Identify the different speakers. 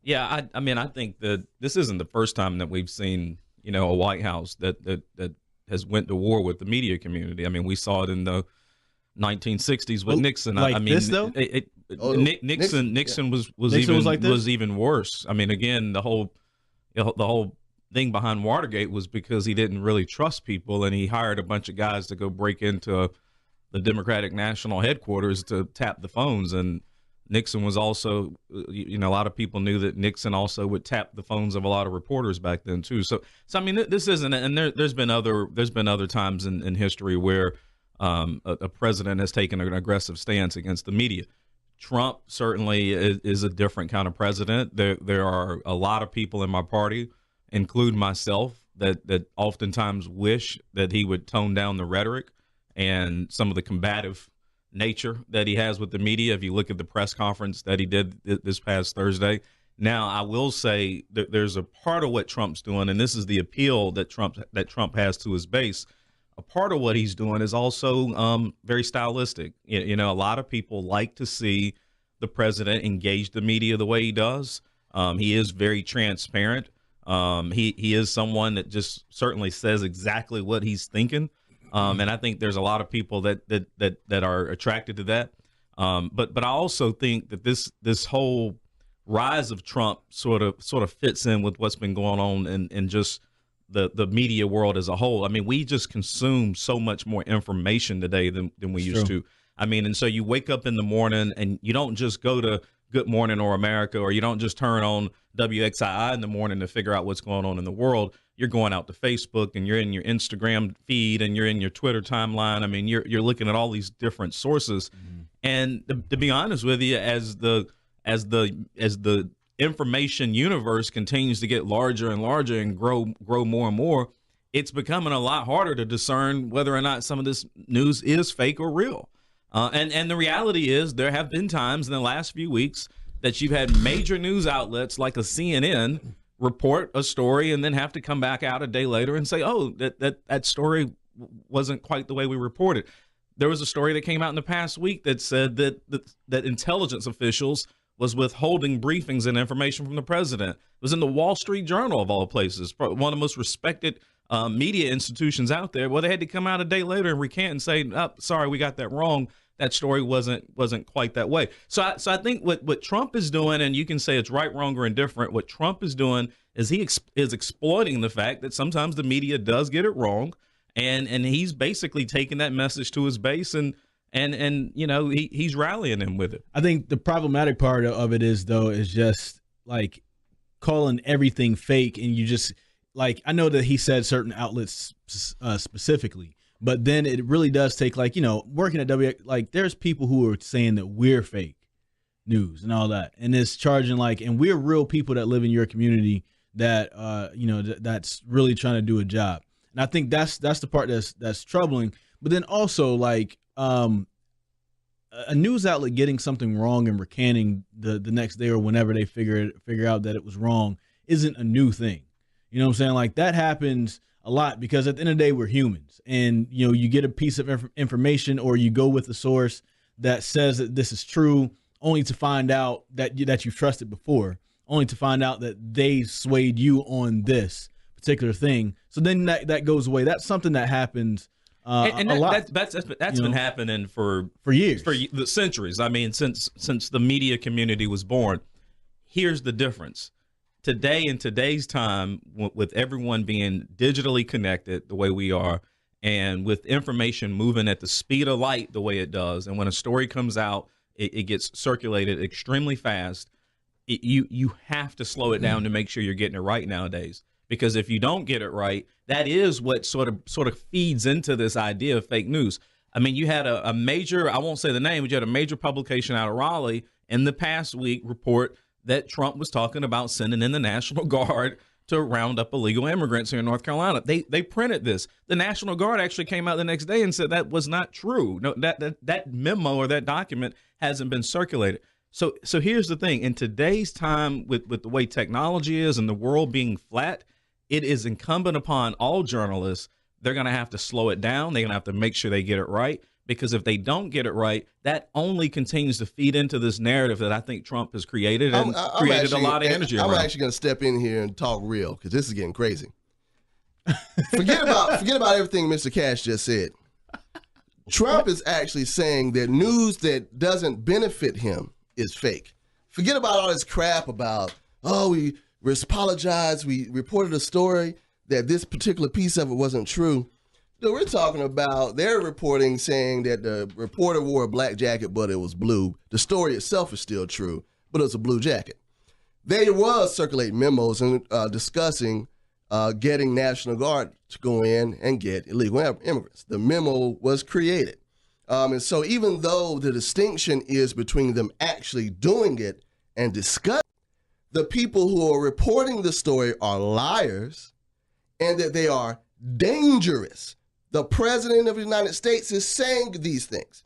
Speaker 1: Yeah, I mean, I think that this isn't the first time that we've seen, a White House that has went to war with the media community. I mean, we saw it in the 1960s with
Speaker 2: Well,
Speaker 1: Nixon. I
Speaker 2: like this
Speaker 1: mean,
Speaker 2: though.
Speaker 3: Oh,
Speaker 1: Nixon was
Speaker 2: Nixon was
Speaker 1: even
Speaker 2: like this?
Speaker 1: was even worse. I mean, again, the whole thing behind Watergate was because he didn't really trust people, and he hired a bunch of guys to go break into the Democratic National Headquarters to tap the phones. And Nixon was also, a lot of people knew that Nixon also would tap the phones of a lot of reporters back then too. So I mean, this isn't, and there's been other times in history where a president has taken an aggressive stance against the media. Trump certainly is a different kind of president. There are a lot of people in my party, including myself, that oftentimes wish that he would tone down the rhetoric and some of the combative nature that he has with the media. If you look at the press conference that he did this past Thursday. Now, I will say that there's a part of what Trump's doing, and this is the appeal that Trump has to his base. A part of what he's doing is also very stylistic. A lot of people like to see the president engage the media the way he does. He is very transparent. He is someone that just certainly says exactly what he's thinking. And I think there's a lot of people that are attracted to that. But I also think that this whole rise of Trump sort of fits in with what's been going on in just the media world as a whole. I mean, we just consume so much more information today than we used to. I mean, and so you wake up in the morning and you don't just go to Good Morning or America, or you don't just turn on WXII in the morning to figure out what's going on in the world. You're going out to Facebook, and you're in your Instagram feed, and you're in your Twitter timeline. I mean, you're looking at all these different sources. Mm-hmm. And to be honest with you, as the information universe continues to get larger and larger and grow more and more, it's becoming a lot harder to discern whether or not some of this news is fake or real. And the reality is, there have been times in the last few weeks that you've had major news outlets like a CNN report a story and then have to come back out a day later and say, oh, that story wasn't quite the way we reported. There was a story that came out in the past week that said that intelligence officials was withholding briefings and information from the president. It was in the Wall Street Journal, of all places, one of the most respected media institutions out there. Well, they had to come out a day later and recant and say, oh, sorry, we got that wrong. That story wasn't quite that way. So I think what Trump is doing, and you can say it's right, wrong, or indifferent, what Trump is doing is he is exploiting the fact that sometimes the media does get it wrong, and he's basically taking that message to his base, and he's rallying them with it.
Speaker 2: I think the problematic part of it is just like calling everything fake, and you just like, I know that he said certain outlets specifically, but then it really does take, like, working at like there's people who are saying that we're fake news and all that, and it's charging and we're real people that live in your community that that's really trying to do a job. And I think that's the part that's troubling. But then also a news outlet getting something wrong and recanting the next day or whenever they figure out that it was wrong isn't a new thing. You know what I'm saying? Like, that happens a lot because at the end of the day, we're humans, and you get a piece of information, or you go with a source that says that this is true, only to find out that you've trusted before, only to find out that they swayed you on this particular thing. So then that goes away. That's something that happens a lot.
Speaker 1: That's been happening for
Speaker 2: years,
Speaker 1: for the centuries. I mean, since the media community was born. Here's the difference. Today, in today's time, with everyone being digitally connected the way we are, and with information moving at the speed of light the way it does, and when a story comes out, it gets circulated extremely fast. You have to slow it down to make sure you're getting it right nowadays. Because if you don't get it right, that is what sort of feeds into this idea of fake news. I mean, you had a major, I won't say the name, but you had a major publication out of Raleigh in the past week report that Trump was talking about sending in the National Guard to round up illegal immigrants here in North Carolina. They printed this. The National Guard actually came out the next day and said that was not true. No, that memo or that document hasn't been circulated. So here's the thing. In today's time, with the way technology is and the world being flat, it is incumbent upon all journalists. They're going to have to slow it down. They're going to have to make sure they get it right, because if they don't get it right, that only continues to feed into this narrative that I think Trump has created and created a lot of energy around.
Speaker 3: I'm actually going to step in here and talk real because this is getting crazy. Forget about everything Mr. Cash just said. Trump is actually saying that news that doesn't benefit him is fake. Forget about all this crap about, oh, we apologized, we reported a story that this particular piece of it wasn't true. So we're talking about, they're reporting saying that the reporter wore a black jacket, but it was blue. The story itself is still true, but it's a blue jacket. There was circulating memos and discussing getting National Guard to go in and get illegal immigrants. The memo was created. And so even though the distinction is between them actually doing it and discussing, the people who are reporting the story are liars and that they are dangerous. The President of the United States is saying these things.